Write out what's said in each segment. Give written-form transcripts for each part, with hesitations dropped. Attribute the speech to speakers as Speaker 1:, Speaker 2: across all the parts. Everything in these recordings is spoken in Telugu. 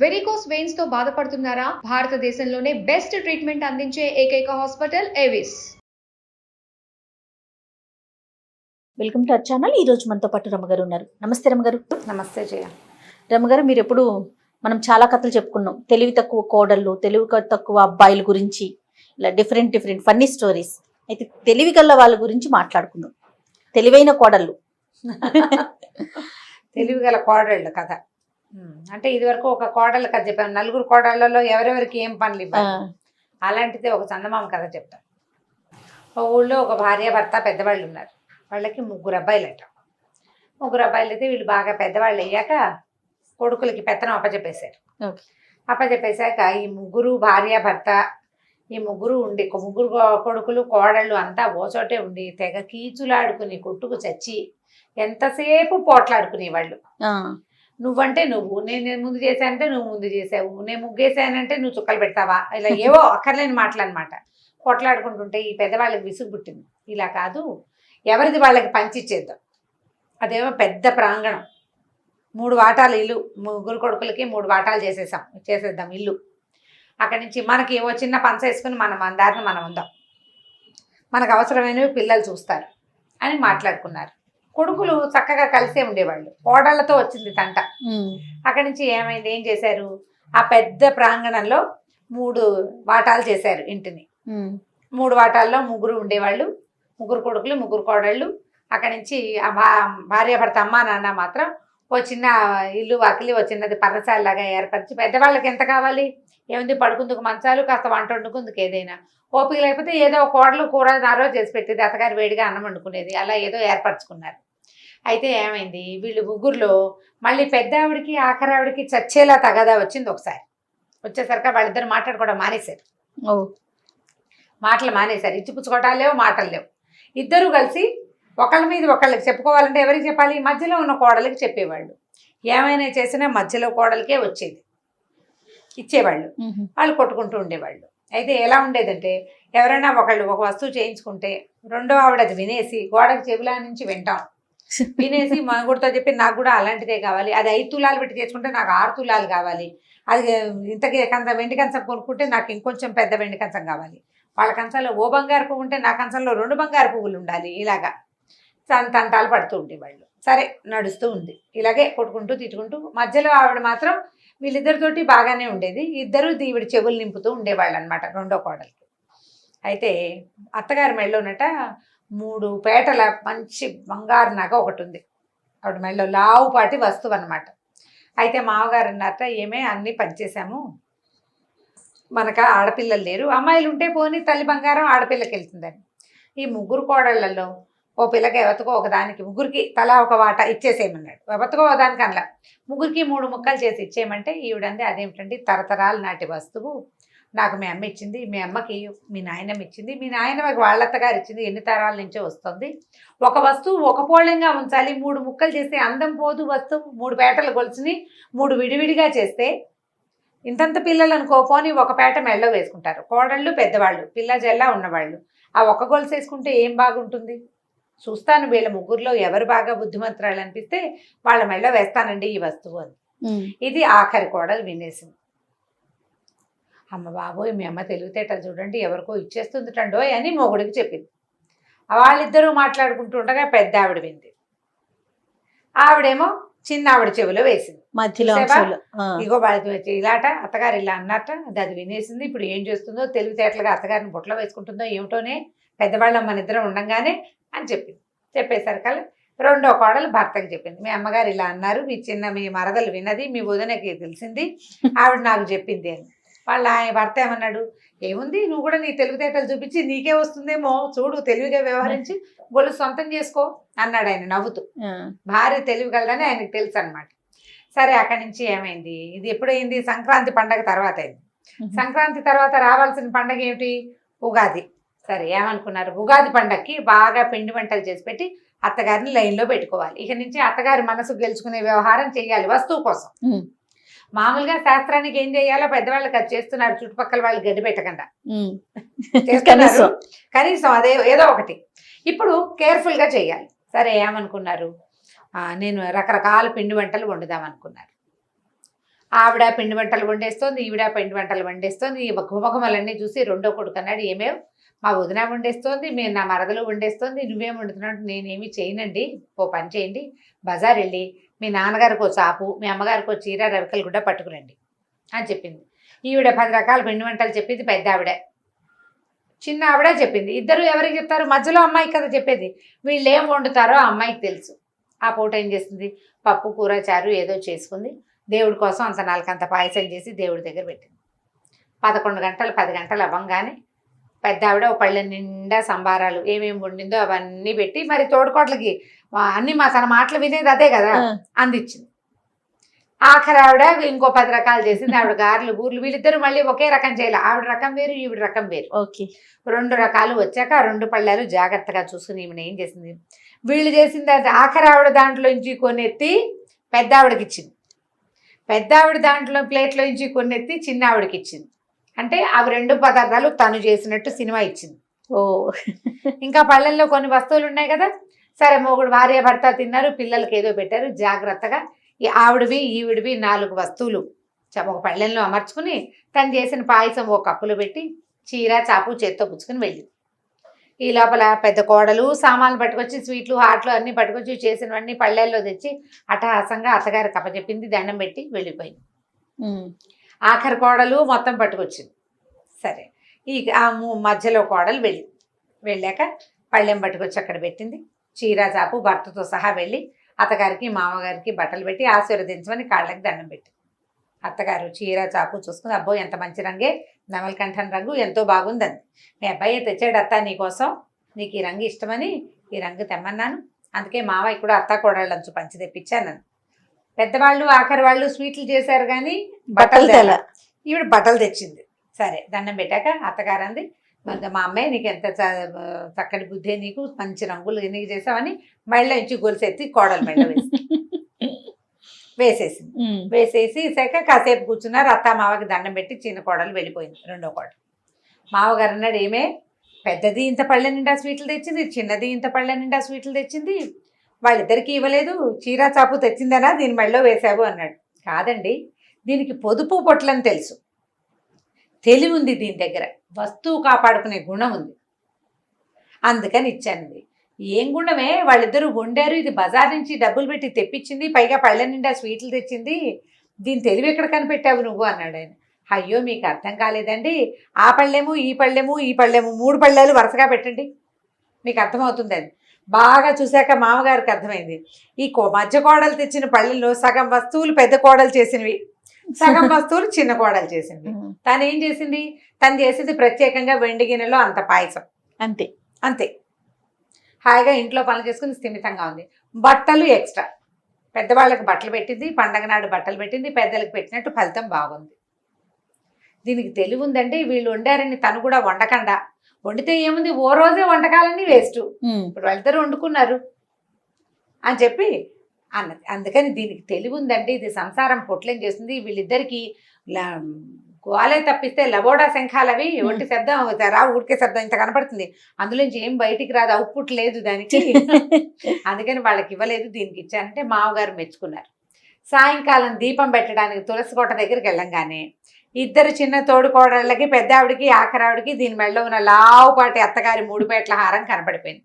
Speaker 1: వెరికోస్ వెయిన్స్ తో బాధపడుతున్నారా? భారతదేశంలోనే బెస్ట్ ట్రీట్మెంట్ అందించే ఏకైక hospital Avis.
Speaker 2: Welcome to our channel. ఈ రోజు మనతో పాటు రమ్మగారు ఉన్నారు. నమస్తే రమ్మగారు.
Speaker 3: నమస్తే జయ.
Speaker 2: రమ్మగారు, మీరు ఎప్పుడు మనం చాలా కథలు చెప్పుకున్నాం. తెలివి తక్కువ కోడళ్ళు, తెలివి తక్కువ అబ్బాయిల గురించి, ఇలా డిఫరెంట్ ఫన్నీ స్టోరీస్. అయితే తెలివి గల్ల వాళ్ళ గురించి మాట్లాడుకుందాం. తెలివైన కోడళ్ళు.
Speaker 3: తెలివి గల కోడళ్ళు కథ. అంటే ఇది వరకు ఒక కోడళ్ళ కథ చెప్పాను. నలుగురు కోడళ్లలో ఎవరెవరికి ఏం పనులు ఇవ్వాలి, అలాంటిదే ఒక చందమామ కథ చెప్తాను. ఒక ఊళ్ళో ఒక భార్య భర్త పెద్దవాళ్ళు ఉన్నారు. వాళ్ళకి ముగ్గురు అబ్బాయిలట. ముగ్గురు అబ్బాయిలు అయితే వీళ్ళు బాగా పెద్దవాళ్ళు అయ్యాక కొడుకులకి పెత్తనం అప్పచెప్పేశారు. అప్పచెప్పేశాక ఈ ముగ్గురు భార్య భర్త ఈ ముగ్గురు ఉండి ముగ్గురు కొడుకులు కోడళ్ళు అంతా ఓచోటే ఉండి తెగ కీచులాడుకుని కొట్టుకు చచ్చి ఎంతసేపు పోట్లాడుకునేవాళ్ళు. నువ్వంటే నువ్వు, నేను ముందు చేశానంటే నువ్వు ముందు చేసావు, నేను ముగ్గేసానంటే నువ్వు చుక్కలు పెడతావా, ఇలా ఏవో అక్కర్లేని మాటలు అనమాట. కొట్లాడుకుంటుంటే ఈ పెద్దవాళ్ళకి విసుగు పుట్టింది. ఇలా కాదు, ఎవరిది వాళ్ళకి పంచిచ్చేద్దాం. అదేమో పెద్ద ప్రాంగణం, 3 వాటాలు ఇల్లు. ముగ్గురు కొడుకులకి 3 వాటాలు చేసేద్దాం ఇల్లు. అక్కడి నుంచి మనకి ఏవో చిన్న పంచ వేసుకుని మన దారిని మనం ఉందాం, మనకు అవసరమైనవి పిల్లలు చూస్తారు అని మాట్లాడుకున్నారు. కొడుకులు చక్కగా కలిసే ఉండేవాళ్ళు. కోడళ్లతో వచ్చింది తంట. అక్కడి నుంచి ఏమైంది, ఏం చేశారు, ఆ పెద్ద ప్రాంగణంలో 3 వాటాలు చేశారు ఇంటిని. 3 వాటాల్లో ముగ్గురు ఉండేవాళ్ళు, ముగ్గురు కొడుకులు ముగ్గురు కోడళ్ళు. అక్కడి నుంచి ఆ భార్య భర్త అమ్మ నాన్న మాత్రం ఓ చిన్న ఇల్లు వాకిలి, ఓ చిన్నది పర్ణశాలలాగా ఏర్పరిచి, పెద్దవాళ్ళకి ఎంత కావాలి, ఏముంది, పడుకుందుకు మంచాలు, కాస్త వంట వండుకుందుకు ఏదైనా, ఓపిక లేకపోతే ఏదో కోడలు కూర నారో చేసి పెట్టేది, అత్తగారు వేడిగా అన్నం వండుకునేది, అలా ఏదో ఏర్పరచుకున్నారు. అయితే ఏమైంది, వీళ్ళు ముగ్గురులో మళ్ళీ పెద్ద ఆవిడికి ఆఖరి ఆవిడికి చచ్చేలా తగదా వచ్చింది. ఒకసారి వచ్చేసరికి వాళ్ళిద్దరు మాట్లాడుకోవడం మానేశారు. మాటలు మానేశారు. ఇచ్చిపుచ్చుకోవటాలు లేవు, మాటలు లేవు. ఇద్దరు కలిసి ఒకళ్ళ మీద ఒకళ్ళకి చెప్పుకోవాలంటే ఎవరికి చెప్పాలి, మధ్యలో ఉన్న కోడలికి చెప్పేవాళ్ళు. ఏమైనా చేసినా మధ్యలో కోడలికే వచ్చేది, ఇచ్చేవాళ్ళు. వాళ్ళు కొట్టుకుంటూ ఉండేవాళ్ళు. అయితే ఎలా ఉండేదంటే, ఎవరైనా ఒకళ్ళు ఒక వస్తువు చేయించుకుంటే రెండో ఆవిడ అది వినేసి గోడకి చెవిలా నుంచి వింటాం. వినేసి మగుడితో చెప్పి నాకు కూడా అలాంటిదే కావాలి, అది 5 తులాలు పెట్టి తెచ్చుకుంటే నాకు 6 తులాలు కావాలి, అది ఇంతకీ వెండి కంచం కొనుక్కుంటే నాకు ఇంకొంచెం పెద్ద వెండి కంచం కావాలి, వాళ్ళ కంచంలో ఓ బంగారు పువ్వు ఉంటే నా కంచంలో 2 బంగారు పువ్వులు ఉండాలి, ఇలాగా తంటాలు పడుతూ ఉండేవాళ్ళు. సరే, నడుస్తూ ఉంది ఇలాగే కొట్టుకుంటూ తిట్టుకుంటూ. మధ్యలో ఆవిడ మాత్రం వీళ్ళిద్దరితోటి బాగానే ఉండేది. ఇద్దరు ఈవిడ చెవులు నింపుతూ ఉండేవాళ్ళు అనమాట రెండో కోడలికి. అయితే అత్తగారి మెళ్ళోనట 3 పేటల మంచి బంగారు నగ ఒకటి ఉంది ఆవిడ మెళ్ళో, లావుపాటి వస్తువు అనమాట. అయితే మామగారు అన్నారట, ఏమే అన్నీ పనిచేసాము, మనకు ఆడపిల్లలు లేరు, అమ్మాయిలు ఉంటే పోనీ తల్లి బంగారం ఆడపిల్లకి వెళ్తుందని. ఈ ముగ్గురు కోడళ్లలో ఓ పిల్లకి ఎవతకో ఒకదానికి, ముగ్గురికి తలా ఒక వాటా ఇచ్చేసేయమన్నాడు. ఎవతకో ఒకదానికి అనలా, ముగ్గురికి 3 ముక్కలు చేసి ఇచ్చేయమంటే ఈవిడంది, అదేమిటండి, తరతరాల నాటి వస్తువు, నాకు మీ అమ్మ ఇచ్చింది, మీ అమ్మకి మీ నాయనమ్మ ఇచ్చింది, మీ నాయనమ్మకి వాళ్ళత్తగారు ఇచ్చింది, ఎన్ని తరాల నుంచో వస్తుంది, ఒక వస్తువు ఒక పోళంగా ఉంచాలి, 3 ముక్కలు చేస్తే అందం పోదు వస్తువు, 3 పేటలు గొలుసుని 3 విడివిడిగా చేస్తే ఇంతంత పిల్లలు అనుకో, పోనీ ఒక పేట మెళ్ళో వేసుకుంటారు కోడళ్ళు పెద్దవాళ్ళు, పిల్ల జల్లా ఉన్నవాళ్ళు. ఆ ఒక్క గొలుసు వేసుకుంటే ఏం బాగుంటుంది, చూస్తాను వీళ్ళ ముగ్గురులో ఎవరు బాగా బుద్ధిమంతురాలు అనిపిస్తే వాళ్ళ మెళ్ళో వేస్తానండి ఈ వస్తువు అని. ఇది ఆఖరి కోడలు వినేసింది. అమ్మ బాబోయ్, మీ అమ్మ తెలివితేటలు చూడండి, ఎవరికో ఇచ్చేస్తుందిటండోయ్ అని మొగుడికి చెప్పింది. వాళ్ళిద్దరూ మాట్లాడుకుంటూ ఉండగా పెద్ద ఆవిడ వింది. ఆవిడేమో చిన్న ఆవిడ చెవిలో వేసింది.
Speaker 2: మధ్యలో
Speaker 3: ఇగో వాళ్ళకి ఇలాట అత్తగారు ఇలా అన్నట్ట, అది వినేసింది. ఇప్పుడు ఏం చేస్తుందో, తెలివితేటలుగా అత్తగారిని బుట్టలో వేసుకుంటుందో ఏమిటోనే, పెద్దవాళ్ళం మన ఇద్దరం ఉండంగానే అని చెప్పింది. చెప్పేసరికల్లా రెండో కోడలు భర్తకి చెప్పింది, మీ అమ్మగారు ఇలా అన్నారు, మీ మరదలు విన్నది, మీ వదినకి తెలిసింది, ఆవిడ నాకు చెప్పింది అని. వాళ్ళ ఆయన భర్త ఏమన్నాడు, ఏముంది, నువ్వు కూడా నీ తెలివితేటలు చూపించి నీకే వస్తుందేమో చూడు, తెలివిగా వ్యవహరించి గొలుసు సొంతం చేసుకో అన్నాడు ఆయన నవ్వుతూ. భార్య తెలివి కలదని ఆయనకు తెలుసు అనమాట. సరే, అక్కడి నుంచి ఏమైంది, ఇది ఎప్పుడైంది, సంక్రాంతి పండగ తర్వాత అయింది. సంక్రాంతి తర్వాత రావాల్సిన పండగ ఏమిటి, ఉగాది. సరే, ఏమనుకున్నారు, ఉగాది పండగకి బాగా పిండి వంటలు చేసి పెట్టి అత్తగారిని లైన్లో పెట్టుకోవాలి. ఇక నుంచి అత్తగారి మనసు గెలుచుకునే వ్యవహారం చేయాలి వస్తువు కోసం. మామూలుగా శాస్త్రానికి ఏం చేయాలో పెద్దవాళ్ళకి అది చేస్తున్నారు, చుట్టుపక్కల వాళ్ళు గడ్డి పెట్టకుండా చేస్తున్నారు. కనీసం అదే ఏదో ఒకటి ఇప్పుడు కేర్ఫుల్గా చేయాలి. సరే, ఏమనుకున్నారు, నేను రకరకాల పిండి వంటలు వండుదాం అనుకున్నారు. ఆవిడ పిండి వంటలు వండేస్తోంది, ఈవిడ పిండి వంటలు వండేస్తోంది. ఈ గుమగుమలన్నీ చూసి రెండో కొడుకు అన్నాడు, ఏమేవ్ మా వదిన వండేస్తోంది, మేము నా మరదలు వండేస్తోంది, నువ్వేం వండుతున్నావు? నేనేమి చేయనండి, ఓ పని చేయండి, బజార్ వెళ్ళి మీ నాన్నగారికి ఓ చాపు, మీ అమ్మగారికి ఓ చీర, రవికలు కూడా పట్టుకురండి అని చెప్పింది. ఈవిడ 10 రకాల పిండి వంటలు చెప్పింది పెద్ద ఆవిడ. చిన్న ఆవిడ చెప్పింది. ఇద్దరు ఎవరికి చెప్తారు? మధ్యలో అమ్మాయి కదా చెప్పేది. వీళ్ళు ఏం వండుతారో ఆ అమ్మాయికి తెలుసు. ఆ పూట ఏం చేసింది, పప్పు కూర చారు ఏదో చేసుకుంది. దేవుడి కోసం అంత నాలుకంత పాయసం చేసి దేవుడి దగ్గర పెట్టింది. 11 గంటలు 10 గంటలు అవ్వంగానే పెద్ద ఆవిడ ఓ పళ్ళె నిండా సంబారాలు ఏమేమి వండిందో అవన్నీ పెట్టి, మరి తోడుకోట్లకి అన్ని తన మాటలు వినేది అదే కదా, అందించింది. ఆఖరి ఆవిడ ఇంకో 10 రకాలు చేసింది. ఆవిడ గారెలు బూర్లు, వీళ్ళిద్దరు మళ్ళీ ఒకే రకం చేయాలి. ఆవిడ రకం వేరు, ఈవిడ రకం వేరు.
Speaker 2: ఓకే.
Speaker 3: 2 రకాలు వచ్చాక ఆ 2 పళ్ళాలు జాగ్రత్తగా చూసుకుని ఈమెను ఏం చేసింది, వీళ్ళు చేసింది ఆఖరి ఆవిడ దాంట్లోంచి కొన్నెత్తి పెద్ద ఆవిడకి ఇచ్చింది. పెద్ద ఆవిడ దాంట్లో ప్లేట్లోంచి కొన్నెత్తి చిన్న ఆవిడకి ఇచ్చింది. అంటే అవి 2 పదార్థాలు తను చేసినట్టు సినిమా ఇచ్చింది.
Speaker 2: ఓ
Speaker 3: ఇంకా పళ్ళల్లో కొన్ని వస్తువులు ఉన్నాయి కదా, సరే మొగుడు భార్య భర్త తిన్నారు, పిల్లలకి ఏదో పెట్టారు. జాగ్రత్తగా ఈ ఆవిడవి ఈవిడివి 4 వస్తువులు ఒక పళ్ళెంలో అమర్చుకుని తను చేసిన పాయసం ఓ కప్పులో పెట్టి చీర చాపు చేత్తో పుచ్చుకుని వెళ్ళింది. ఈ లోపల పెద్ద కోడలు సామాన్లు పట్టుకొచ్చి స్వీట్లు హాట్లు అన్నీ పట్టుకొచ్చి చేసినవన్నీ పళ్ళెల్లో తెచ్చి అట్టహాసంగా అత్తగారు కప్పచెప్పింది, దండం పెట్టి వెళ్ళిపోయింది. ఆఖరి కోడలు మొత్తం పట్టుకొచ్చింది. సరే ఈ మధ్యలో కోడలు వెళ్ళాక పళ్ళెం పట్టుకొచ్చి అక్కడ పెట్టింది. చీర చాపు భర్తతో సహా వెళ్ళి అత్తగారికి మామగారికి బట్టలు పెట్టి ఆశీర్వదించమని కాళ్ళకి దండం పెట్టి, అత్తగారు చీర చాపు చూసుకుని, అబ్బో ఎంత మంచి రంగే, నవలకంఠన్ రంగు ఎంతో బాగుందండి, మీ అబ్బాయి తెచ్చాడు అత్త నీకోసం, నీకు ఈ రంగు ఇష్టమని ఈ రంగు తెమ్మన్నాను, అందుకే మావయ్య కూడా అత్త కోడళ్ళంచు పంచి తెప్పించాను. పెద్దవాళ్ళు ఆఖరి వాళ్ళు స్వీట్లు చేశారు కానీ బట్టలు తెల, ఈవిడ బట్టలు తెచ్చింది. సరే దండం పెట్టాక అత్తగారు అంది, మా అమ్మాయి నీకు ఎంత చక్కటి బుద్ధి, నీకు మంచి రంగులు ఎన్నిక చేసావని మెళ్ళ నుంచి గొలుసెత్తి కోడలు మెళ్ళ వేసేసింది. వేసేసాక కాసేపు కూర్చున్నారు. అత్త మావకి దండం పెట్టి చిన్న కోడలు వెళ్ళిపోయింది. రెండో కోడలు మావగారు అన్నాడు, ఏమే పెద్దది ఇంత పళ్ళె నిండా స్వీట్లు తెచ్చింది, చిన్నది ఇంత పళ్ళె నిండా స్వీట్లు తెచ్చింది, వాళ్ళిద్దరికీ ఇవ్వలేదు, చీర చాపు తెచ్చిందనా దీని మెళ్ళో వేసావు అన్నాడు. కాదండి, దీనికి పొదుపు పొట్లని తెలుసు, తెలివి ఉంది, దీని దగ్గర వస్తువు కాపాడుకునే గుణం ఉంది, అందుకని ఇచ్చానండి. ఏం గుణమే, వాళ్ళిద్దరూ వండారు, ఇది బజార్ నుంచి డబ్బులు పెట్టి తెప్పించింది, పైగా పళ్ళ నిండా స్వీట్లు తెచ్చింది, దీని తెలివి ఎక్కడ కనిపెట్టావు నువ్వు అన్నాడు ఆయన. అయ్యో మీకు అర్థం కాలేదండి, ఆ పళ్ళెము ఈ పళ్ళెము ఈ పళ్ళెము 3 పళ్ళాలు వరుసగా పెట్టండి మీకు అర్థమవుతుంది అని. బాగా చూశాక మామగారికి అర్థమైంది, ఈ మధ్య కోడలు తెచ్చిన పళ్ళెల్లో సగం వస్తువులు పెద్ద కోడలు చేసినవి, సగం వస్తువులు చిన్న కోడలు చేసింది. తను ఏం చేసింది, తను చేసింది ప్రత్యేకంగా వెండి గిన్నెలో అంత పాయసం, అంతే అంతే. హాయిగా ఇంట్లో పనులు చేసుకుని స్థిమితంగా ఉంది. బట్టలు ఎక్స్ట్రా, పెద్దవాళ్ళకి బట్టలు పెట్టింది, పండగ నాడు బట్టలు పెట్టింది, పెద్దలకు పెట్టినట్టు ఫలితం బాగుంది. దీనికి తెలివి ఉందండి. వీళ్ళు వండారని తను కూడా వండకుండా, వండితే ఏముంది ఓ రోజే వంటకాలన్నీ వేస్ట్, ఇప్పుడు వాళ్ళిద్దరు వండుకున్నారు అని చెప్పి అన్నది. అందుకని దీనికి తెలివి ఉందండి, ఇది సంసారం పొట్లేం చేస్తుంది. వీళ్ళిద్దరికి గోలే తప్పిస్తే లబోడా శంఖాలవి ఒంటి శబ్దం రా ఊరికే శబ్దం ఇంత కనపడుతుంది, అందులోంచి ఏం బయటికి రాదు, అవుట్పుట్ లేదు దానికి, అందుకని వాళ్ళకి ఇవ్వలేదు, దీనికి ఇచ్చానంటే మామగారు మెచ్చుకున్నారు. సాయంకాలం దీపం పెట్టడానికి తులసి కోట దగ్గరికి వెళ్ళంగానే ఇద్దరు చిన్న తోడుకోడళ్ళకి పెద్ద ఆవిడికి ఆఖరావిడికి దీని మెళ్ళలో ఉన్న లావుపాటి అత్తగారి 3 పేట్ల హారం కనపడిపోయింది.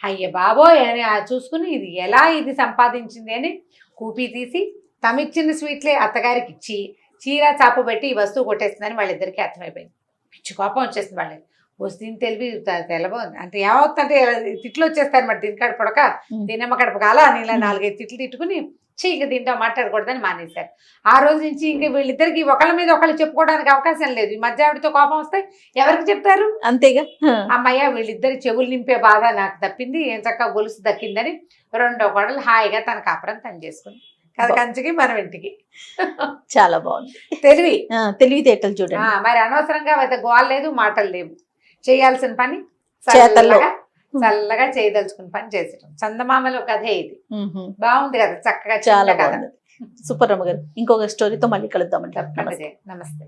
Speaker 3: అయ్య బాబోయ్ అని చూసుకుని ఇది ఎలా ఇది సంపాదించింది అని కూపీ తీసి తమిచ్చిన స్వీట్లే అత్తగారికి ఇచ్చి చీర చాపు పెట్టి ఈ వస్తువు కొట్టేస్తుందని వాళ్ళిద్దరికీ అర్థమైపోయింది. పిచ్చి కోపం వచ్చేసింది వాళ్ళకి. వస్తుంది తెలివి తెలబో అంటే ఏమవుతుందంటే తిట్లు వచ్చేస్తారు మరి, దీనికాడ పొడక దీనమ్మ కడప కాల అని ఇలా 4-5 తిట్లు తిట్టుకుని ఇంక దీంతో మాట్లాడకూడదని మానేశారు. ఆ రోజు నుంచి ఇంక వీళ్ళిద్దరికి ఒకళ్ళ మీద ఒకళ్ళు చెప్పుకోవడానికి అవకాశం లేదు. ఈ మధ్య ఆవిడతో కోపం వస్తే ఎవరికి చెప్తారు, అంతేగా. అమ్మయ్య వీళ్ళిద్దరి చెవులు నింపే బాధ నాకు తప్పింది, ఏం చక్కగా గొలుసు దక్కిందని రెండో కోడలు హాయిగా తన కాపురం తను చేసుకుంది. కథ కంచికి మనం ఇంటికి.
Speaker 2: చాలా బాగుంది. తెలివితేటలు చూడండి.
Speaker 3: మరి అనవసరంగా గోల్ లేదు మాటలు లేవు, చేయాల్సిన పని చల్లగా చేయదలుచుకుని పని చేసడం. చందమామలో కథే ఇది. బాగుంది కదా, చక్కగా
Speaker 2: చాలా బాగుంది. సూపర్ రమ్మ గారు, ఇంకొక స్టోరీతో మళ్ళీ కలుద్దామండి.
Speaker 3: నమస్తే.